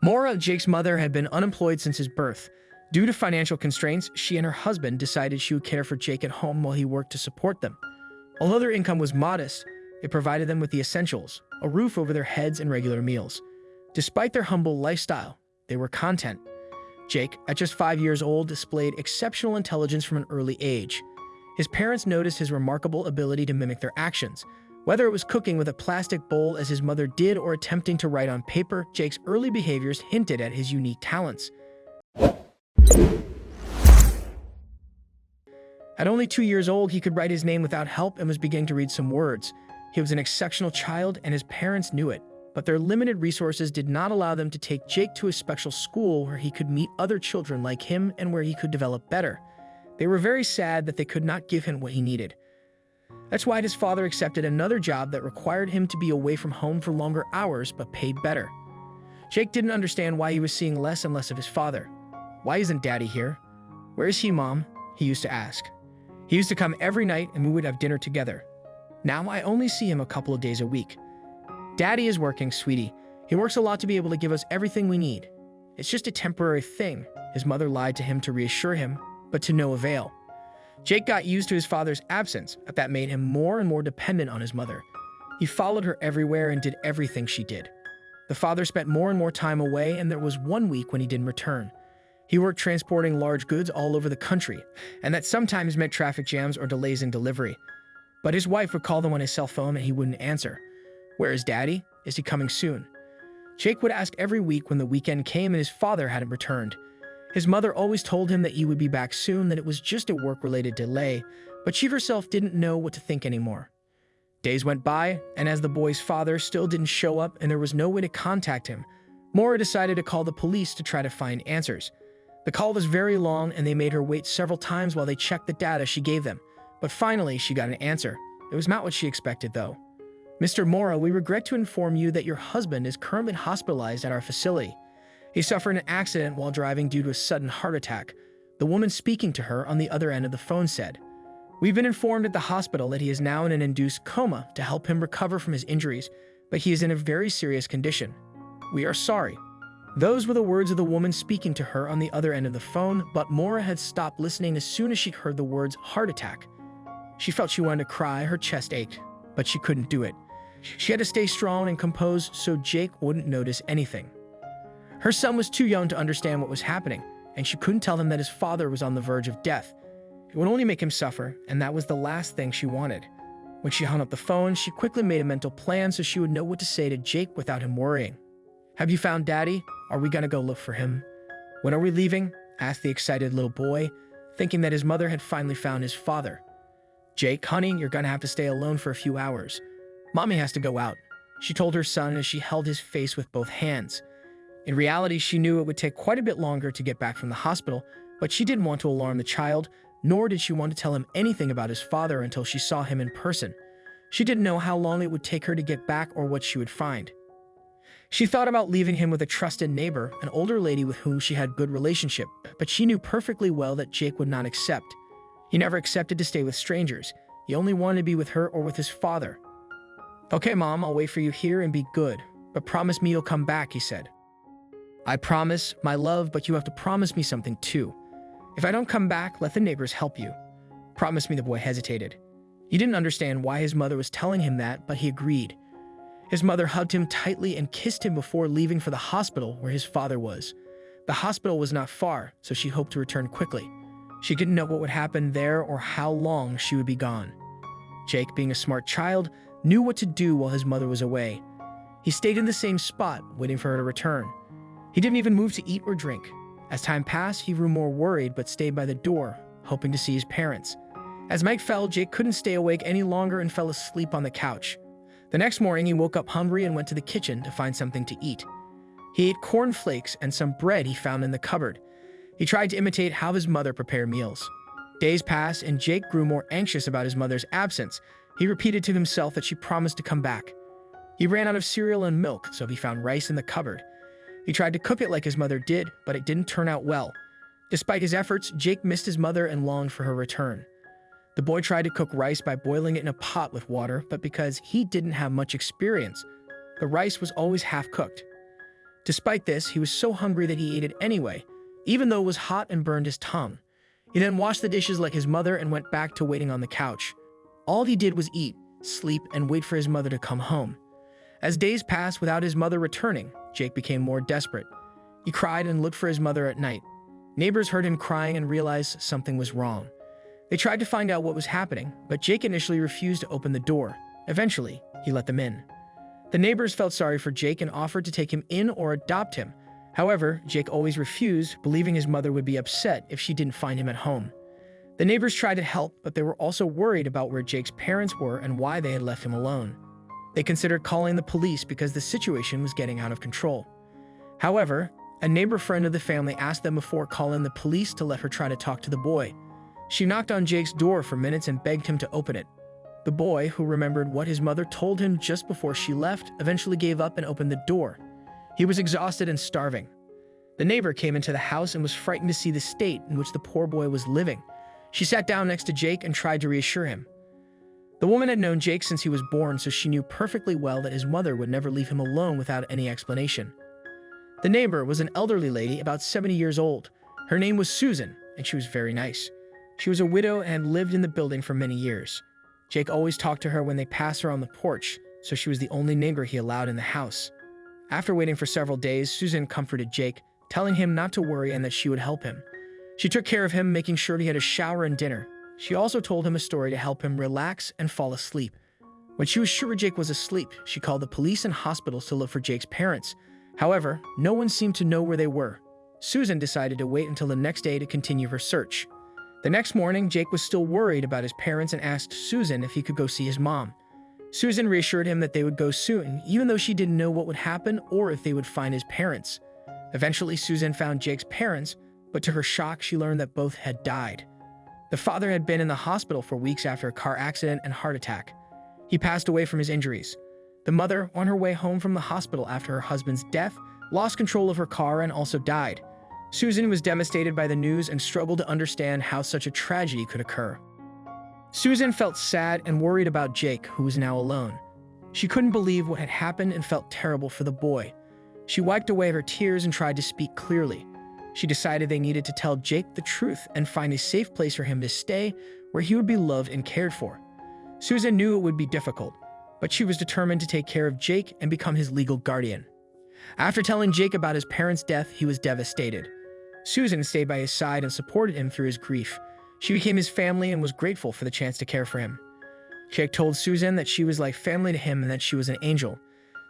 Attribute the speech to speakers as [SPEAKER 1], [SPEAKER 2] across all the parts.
[SPEAKER 1] Maura, Jake's mother, had been unemployed since his birth. Due to financial constraints, she and her husband decided she would care for Jake at home while he worked to support them. Although their income was modest, it provided them with the essentials, a roof over their heads and regular meals. Despite their humble lifestyle, they were content. Jake, at just 5 years old, displayed exceptional intelligence from an early age. His parents noticed his remarkable ability to mimic their actions. Whether it was cooking with a plastic bowl as his mother did or attempting to write on paper, Jake's early behaviors hinted at his unique talents. At only 2 years old, he could write his name without help and was beginning to read some words. He was an exceptional child, and his parents knew it, but their limited resources did not allow them to take Jake to a special school where he could meet other children like him and where he could develop better. They were very sad that they could not give him what he needed. That's why his father accepted another job that required him to be away from home for longer hours but paid better. Jake didn't understand why he was seeing less and less of his father. "Why isn't Daddy here? Where is he, Mom?" he used to ask. He used to come every night and we would have dinner together. Now I only see him a couple of days a week. "Daddy is working, sweetie. He works a lot to be able to give us everything we need. It's just a temporary thing." His mother lied to him to reassure him, but to no avail. Jake got used to his father's absence, but that made him more and more dependent on his mother. He followed her everywhere and did everything she did. The father spent more and more time away, and there was 1 week when he didn't return. He worked transporting large goods all over the country, and that sometimes meant traffic jams or delays in delivery. But his wife would call him on his cell phone and he wouldn't answer. "Where is Daddy? Is he coming soon?" Jake would ask every week when the weekend came and his father hadn't returned. His mother always told him that he would be back soon, that it was just a work-related delay, but she herself didn't know what to think anymore. Days went by, and as the boy's father still didn't show up and there was no way to contact him, Maura decided to call the police to try to find answers. The call was very long and they made her wait several times while they checked the data she gave them. But finally, she got an answer. It was not what she expected, though. "Mr. Maura, we regret to inform you that your husband is currently hospitalized at our facility. He suffered an accident while driving due to a sudden heart attack," the woman speaking to her on the other end of the phone said. "We've been informed at the hospital that he is now in an induced coma to help him recover from his injuries, but he is in a very serious condition. We are sorry." Those were the words of the woman speaking to her on the other end of the phone, but Maura had stopped listening as soon as she heard the words heart attack. She felt she wanted to cry, her chest ached, but she couldn't do it. She had to stay strong and composed so Jake wouldn't notice anything. Her son was too young to understand what was happening, and she couldn't tell him that his father was on the verge of death. It would only make him suffer, and that was the last thing she wanted. When she hung up the phone, she quickly made a mental plan so she would know what to say to Jake without him worrying. "Have you found Daddy? Are we gonna go look for him?" "When are we leaving?" asked the excited little boy, thinking that his mother had finally found his father. "Jake, honey, you're gonna have to stay alone for a few hours. Mommy has to go out," she told her son as she held his face with both hands. In reality, she knew it would take quite a bit longer to get back from the hospital, but she didn't want to alarm the child, nor did she want to tell him anything about his father until she saw him in person. She didn't know how long it would take her to get back or what she would find. She thought about leaving him with a trusted neighbor, an older lady with whom she had a good relationship, but she knew perfectly well that Jake would not accept. He never accepted to stay with strangers. He only wanted to be with her or with his father. "Okay, Mom, I'll wait for you here and be good, but promise me you'll come back," he said. "I promise, my love, but you have to promise me something too. If I don't come back, let the neighbors help you. Promise me," the boy hesitated. He didn't understand why his mother was telling him that, but he agreed. His mother hugged him tightly and kissed him before leaving for the hospital where his father was. The hospital was not far, so she hoped to return quickly. She didn't know what would happen there or how long she would be gone. Jake, being a smart child, knew what to do while his mother was away. He stayed in the same spot, waiting for her to return. He didn't even move to eat or drink. As time passed, he grew more worried but stayed by the door, hoping to see his parents. As night fell, Jake couldn't stay awake any longer and fell asleep on the couch. The next morning, he woke up hungry and went to the kitchen to find something to eat. He ate corn flakes and some bread he found in the cupboard. He tried to imitate how his mother prepared meals. Days passed, and Jake grew more anxious about his mother's absence. He repeated to himself that she promised to come back. He ran out of cereal and milk, so he found rice in the cupboard. He tried to cook it like his mother did, but it didn't turn out well. Despite his efforts, Jake missed his mother and longed for her return. The boy tried to cook rice by boiling it in a pot with water, but because he didn't have much experience, the rice was always half-cooked. Despite this, he was so hungry that he ate it anyway, even though it was hot and burned his tongue. He then washed the dishes like his mother and went back to waiting on the couch. All he did was eat, sleep, and wait for his mother to come home. As days passed without his mother returning, Jake became more desperate. He cried and looked for his mother at night. Neighbors heard him crying and realized something was wrong. They tried to find out what was happening, but Jake initially refused to open the door. Eventually, he let them in. The neighbors felt sorry for Jake and offered to take him in or adopt him. However, Jake always refused, believing his mother would be upset if she didn't find him at home. The neighbors tried to help, but they were also worried about where Jake's parents were and why they had left him alone. They considered calling the police because the situation was getting out of control. However, a neighbor friend of the family asked them before calling the police to let her try to talk to the boy. She knocked on Jake's door for minutes and begged him to open it. The boy, who remembered what his mother told him just before she left, eventually gave up and opened the door. He was exhausted and starving. The neighbor came into the house and was frightened to see the state in which the poor boy was living. She sat down next to Jake and tried to reassure him. The woman had known Jake since he was born, so she knew perfectly well that his mother would never leave him alone without any explanation. The neighbor was an elderly lady about 70 years old. Her name was Susan, and she was very nice. She was a widow and had lived in the building for many years. Jake always talked to her when they passed her on the porch, so she was the only neighbor he allowed in the house. After waiting for several days, Susan comforted Jake, telling him not to worry and that she would help him. She took care of him, making sure he had a shower and dinner. She also told him a story to help him relax and fall asleep. When she was sure Jake was asleep, she called the police and hospitals to look for Jake's parents. However, no one seemed to know where they were. Susan decided to wait until the next day to continue her search. The next morning, Jake was still worried about his parents and asked Susan if he could go see his mom. Susan reassured him that they would go soon, even though she didn't know what would happen or if they would find his parents. Eventually, Susan found Jake's parents, but to her shock, she learned that both had died. The father had been in the hospital for weeks after a car accident and heart attack. He passed away from his injuries. The mother, on her way home from the hospital after her husband's death, lost control of her car and also died. Susan was devastated by the news and struggled to understand how such a tragedy could occur. Susan felt sad and worried about Jake, who was now alone. She couldn't believe what had happened and felt terrible for the boy. She wiped away her tears and tried to speak clearly. She decided they needed to tell Jake the truth and find a safe place for him to stay where he would be loved and cared for. Susan knew it would be difficult, but she was determined to take care of Jake and become his legal guardian. After telling Jake about his parents' death, he was devastated. Susan stayed by his side and supported him through his grief. She became his family and was grateful for the chance to care for him. Jake told Susan that she was like family to him and that she was an angel.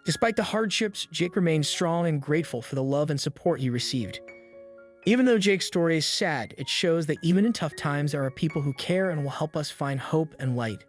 [SPEAKER 1] Despite the hardships, Jake remained strong and grateful for the love and support he received. Even though Jake's story is sad, it shows that even in tough times, there are people who care and will help us find hope and light.